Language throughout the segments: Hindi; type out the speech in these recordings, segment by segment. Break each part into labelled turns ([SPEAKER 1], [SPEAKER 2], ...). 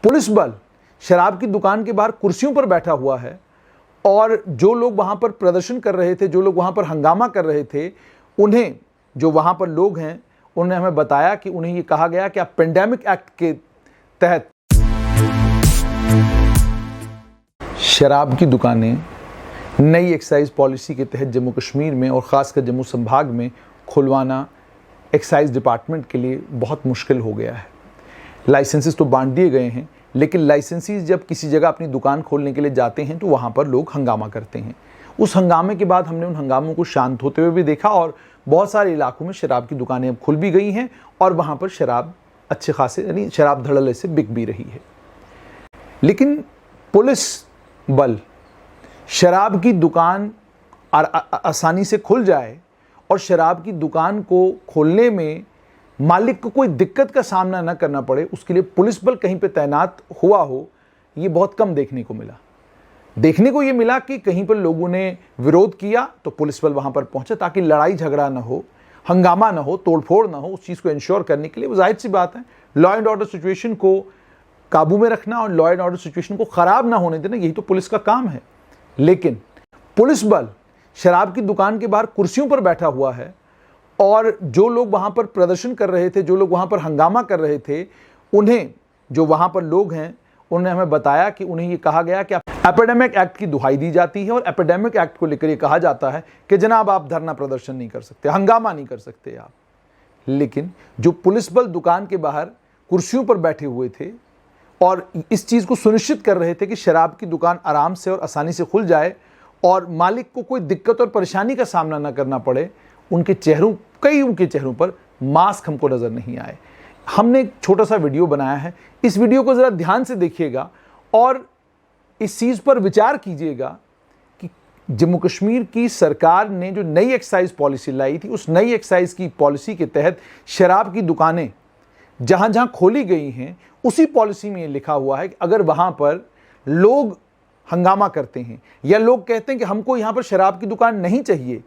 [SPEAKER 1] पुलिस बल शराब की दुकान के बाहर कुर्सियों पर बैठा हुआ है और जो लोग वहां पर प्रदर्शन कर रहे थे, जो लोग वहां पर हंगामा कर रहे थे, उन्हें, जो वहां पर लोग हैं, उन्होंने हमें बताया कि उन्हें ये कहा गया कि आप पेंडेमिक एक्ट के तहत शराब की दुकानें नई एक्साइज पॉलिसी के तहत जम्मू कश्मीर में और ख़ासकर जम्मू संभाग में खुलवाना एक्साइज डिपार्टमेंट के लिए बहुत मुश्किल हो गया है। लाइसेंसेस तो बांट दिए गए हैं, लेकिन लाइसेंसीज जब किसी जगह अपनी दुकान खोलने के लिए जाते हैं तो वहाँ पर लोग हंगामा करते हैं। उस हंगामे के बाद हमने उन हंगामों को शांत होते हुए भी देखा और बहुत सारे इलाकों में शराब की दुकानें अब खुल भी गई हैं और वहाँ पर शराब अच्छे खासे, यानी शराब धड़ल्ले से बिक भी रही है। लेकिन पुलिस बल शराब की दुकान आसानी से खुल जाए और शराब की दुकान को खोलने में मालिक को कोई दिक्कत का सामना न करना पड़े, उसके लिए पुलिस बल कहीं पे तैनात हुआ हो, ये बहुत कम देखने को मिला। देखने को ये मिला कि कहीं पर लोगों ने विरोध किया तो पुलिस बल वहां पर पहुंचा ताकि लड़ाई झगड़ा ना हो, हंगामा ना हो, तोड़फोड़ ना हो। उस चीज़ को इंश्योर करने के लिए, वो जाहिर सी बात है, लॉ एंड ऑर्डर सिचुएशन को काबू में रखना और लॉ एंड ऑर्डर सिचुएशन को ख़राब ना होने देना, यही तो पुलिस का काम है। लेकिन पुलिस बल शराब की दुकान के बाहर कुर्सियों पर बैठा हुआ है और जो लोग वहां पर प्रदर्शन कर रहे थे, जो लोग वहां पर हंगामा कर रहे थे, उन्हें, जो वहां पर लोग हैं, उन्होंने हमें बताया कि उन्हें ये कहा गया कि एपिडेमिक एक्ट की दुहाई दी जाती है और एपिडेमिक एक्ट को लेकर ये कहा जाता है कि जनाब आप धरना प्रदर्शन नहीं कर सकते, हंगामा नहीं कर सकते आप। लेकिन जो पुलिस बल दुकान के बाहर कुर्सियों पर बैठे हुए थे और इस चीज़ को सुनिश्चित कर रहे थे कि शराब की दुकान आराम से और आसानी से खुल जाए और मालिक को कोई दिक्कत और परेशानी का सामना न करना पड़े, उनके चेहरों पर मास्क हमको नज़र नहीं आए। हमने एक छोटा सा वीडियो बनाया है, इस वीडियो को ज़रा ध्यान से देखिएगा और इस चीज़ पर विचार कीजिएगा कि जम्मू कश्मीर की सरकार ने जो नई एक्साइज पॉलिसी लाई थी, उस नई एक्साइज की पॉलिसी के तहत शराब की दुकानें जहाँ जहाँ खोली गई हैं, उसी पॉलिसी में ये लिखा हुआ है कि अगर वहाँ पर लोग हंगामा करते हैं या लोग कहते हैं कि हमको यहाँ पर शराब की दुकान नहीं चाहिए,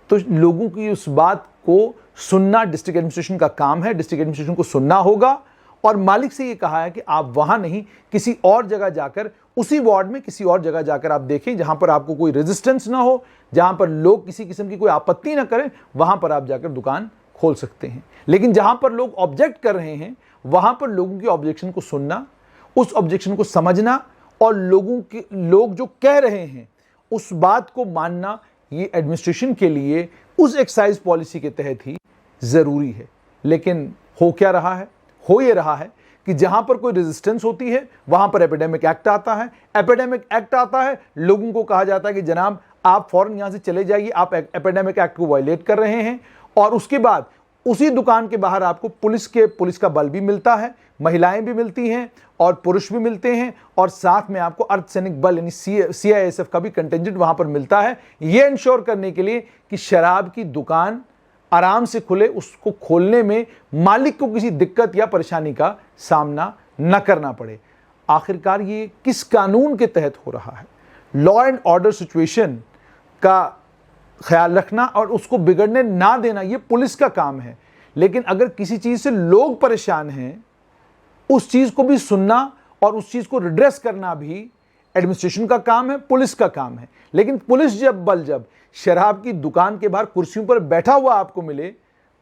[SPEAKER 1] तो लोगों की उस बात को सुनना डिस्ट्रिक्ट एडमिनिस्ट्रेशन का काम है। डिस्ट्रिक्ट एडमिनिस्ट्रेशन को सुनना होगा और मालिक से ये कहा है कि आप वहाँ नहीं, किसी और जगह जाकर, उसी वार्ड में किसी और जगह जाकर आप देखें जहाँ पर आपको कोई रेजिस्टेंस ना हो, जहाँ पर लोग किसी किस्म की कोई आपत्ति ना करें, वहाँ पर आप जाकर दुकान खोल सकते हैं। लेकिन जहाँ पर लोग ऑब्जेक्ट कर रहे हैं, वहाँ पर लोगों की ऑब्जेक्शन को सुनना, उस ऑब्जेक्शन को समझना और लोग जो कह रहे हैं उस बात को मानना, ये एडमिनिस्ट्रेशन के लिए उस एक्साइज पॉलिसी के तहत ही ज़रूरी है। लेकिन हो क्या रहा है? हो ये रहा है कि जहाँ पर कोई रेजिस्टेंस होती है वहाँ पर एपिडेमिक एक्ट आता है। एपिडेमिक एक्ट आता है, लोगों को कहा जाता है कि जनाब आप फ़ौरन यहाँ से चले जाइए, आप एपिडेमिक एक्ट को वायलेट कर रहे हैं। और उसके बाद उसी दुकान के बाहर आपको पुलिस का बल भी मिलता है, महिलाएं भी मिलती हैं और पुरुष भी मिलते हैं और साथ में आपको अर्धसैनिक बल यानी CISF का भी कंटिंजेंट वहां पर मिलता है, ये इंश्योर करने के लिए कि शराब की दुकान आराम से खुले, उसको खोलने में मालिक को किसी दिक्कत या परेशानी का सामना न करना पड़े। आखिरकार ये किस कानून के तहत हो रहा है? लॉ एंड ऑर्डर सिचुएशन का ख्याल रखना और उसको बिगड़ने ना देना, ये पुलिस का काम है। लेकिन अगर किसी चीज़ से लोग परेशान हैं, उस चीज़ को भी सुनना और उस चीज़ को रिड्रेस करना भी एडमिनिस्ट्रेशन का काम है, पुलिस का काम है। लेकिन पुलिस जब शराब की दुकान के बाहर कुर्सियों पर बैठा हुआ आपको मिले,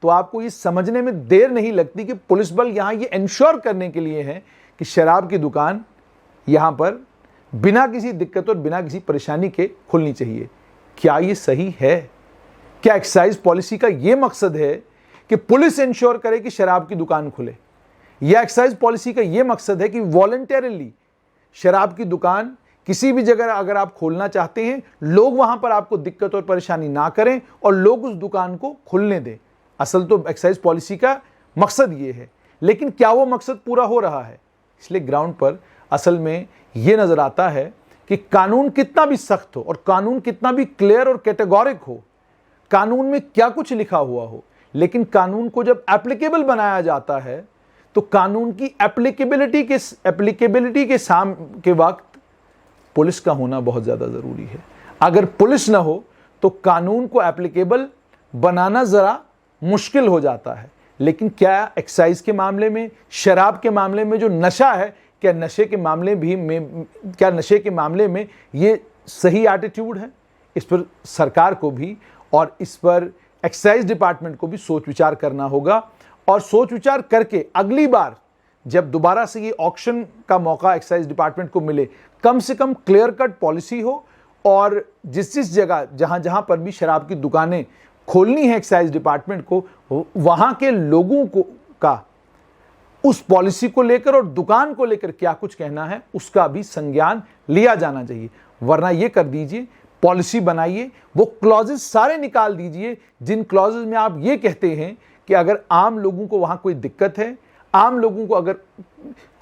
[SPEAKER 1] तो आपको ये समझने में देर नहीं लगती कि पुलिस बल यहाँ ये इंश्योर करने के लिए है कि शराब की दुकान यहाँ पर बिना किसी दिक्कत और बिना किसी परेशानी के खुलनी चाहिए। क्या ये सही है? क्या एक्साइज पॉलिसी का ये मकसद है कि पुलिस इंश्योर करे कि शराब की दुकान खुले? या एक्साइज पॉलिसी का ये मकसद है कि वॉलंटरली शराब की दुकान किसी भी जगह अगर आप खोलना चाहते हैं, लोग वहां पर आपको दिक्कत और परेशानी ना करें और लोग उस दुकान को खुलने दें? असल तो एक्साइज पॉलिसी का मकसद ये है, लेकिन क्या वो मकसद पूरा हो रहा है? इसलिए ग्राउंड पर असल में ये नजर आता है कि कानून कितना भी सख्त हो और कानून कितना भी क्लियर और कैटेगोरिक हो, कानून में क्या कुछ लिखा हुआ हो, लेकिन कानून को जब एप्लीकेबल बनाया जाता है तो कानून की एप्लीकेबिलिटी के वक्त पुलिस का होना बहुत ज़्यादा ज़रूरी है। अगर पुलिस ना हो तो कानून को एप्लीकेबल बनाना ज़रा मुश्किल हो जाता है। लेकिन क्या एक्साइज के मामले में, शराब के मामले में जो नशा है, क्या नशे के मामले में ये सही एटीट्यूड है? इस पर सरकार को भी और इस पर एक्साइज डिपार्टमेंट को भी सोच विचार करना होगा, और सोच विचार करके अगली बार जब दोबारा से ये ऑक्शन का मौका एक्साइज डिपार्टमेंट को मिले, कम से कम क्लियर कट पॉलिसी हो, और जिस जगह जहां पर भी शराब की दुकानें खोलनी है एक्साइज डिपार्टमेंट को, वहां के लोगों को का उस पॉलिसी को लेकर और दुकान को लेकर क्या कुछ कहना है उसका भी संज्ञान लिया जाना चाहिए। वरना ये कर दीजिए, पॉलिसी बनाइए, वो क्लॉजेस सारे निकाल दीजिए जिन क्लॉजेस में आप ये कहते हैं कि अगर आम लोगों को वहां कोई दिक्कत है, आम लोगों को अगर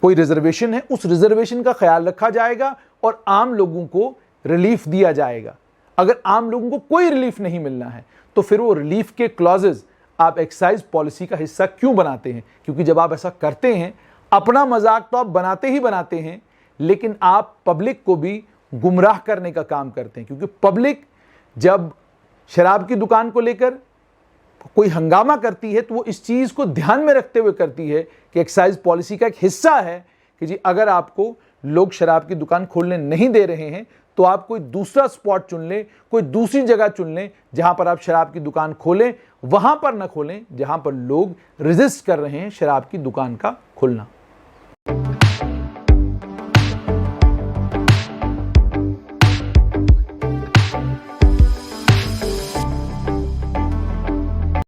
[SPEAKER 1] कोई रिजर्वेशन है, उस रिजर्वेशन का ख्याल रखा जाएगा और आम लोगों को रिलीफ दिया जाएगा। अगर आम लोगों को कोई रिलीफ नहीं मिलना है तो फिर वो रिलीफ के क्लॉजेस आप एक्साइज पॉलिसी का हिस्सा क्यों बनाते हैं? क्योंकि जब आप ऐसा करते हैं, अपना मजाक तो आप बनाते ही बनाते हैं, लेकिन आप पब्लिक को भी गुमराह करने का काम करते हैं। क्योंकि पब्लिक जब शराब की दुकान को लेकर कोई हंगामा करती है तो वो इस चीज को ध्यान में रखते हुए करती है कि एक्साइज पॉलिसी का एक हिस्सा है कि जी अगर आपको लोग शराब की दुकान खोलने नहीं दे रहे हैं तो आप कोई दूसरा स्पॉट चुन लें, कोई दूसरी जगह चुन लें जहां पर आप शराब की दुकान खोलें, वहां पर न खोलें जहां पर लोग रेजिस्ट कर रहे हैं शराब की दुकान का खुलना।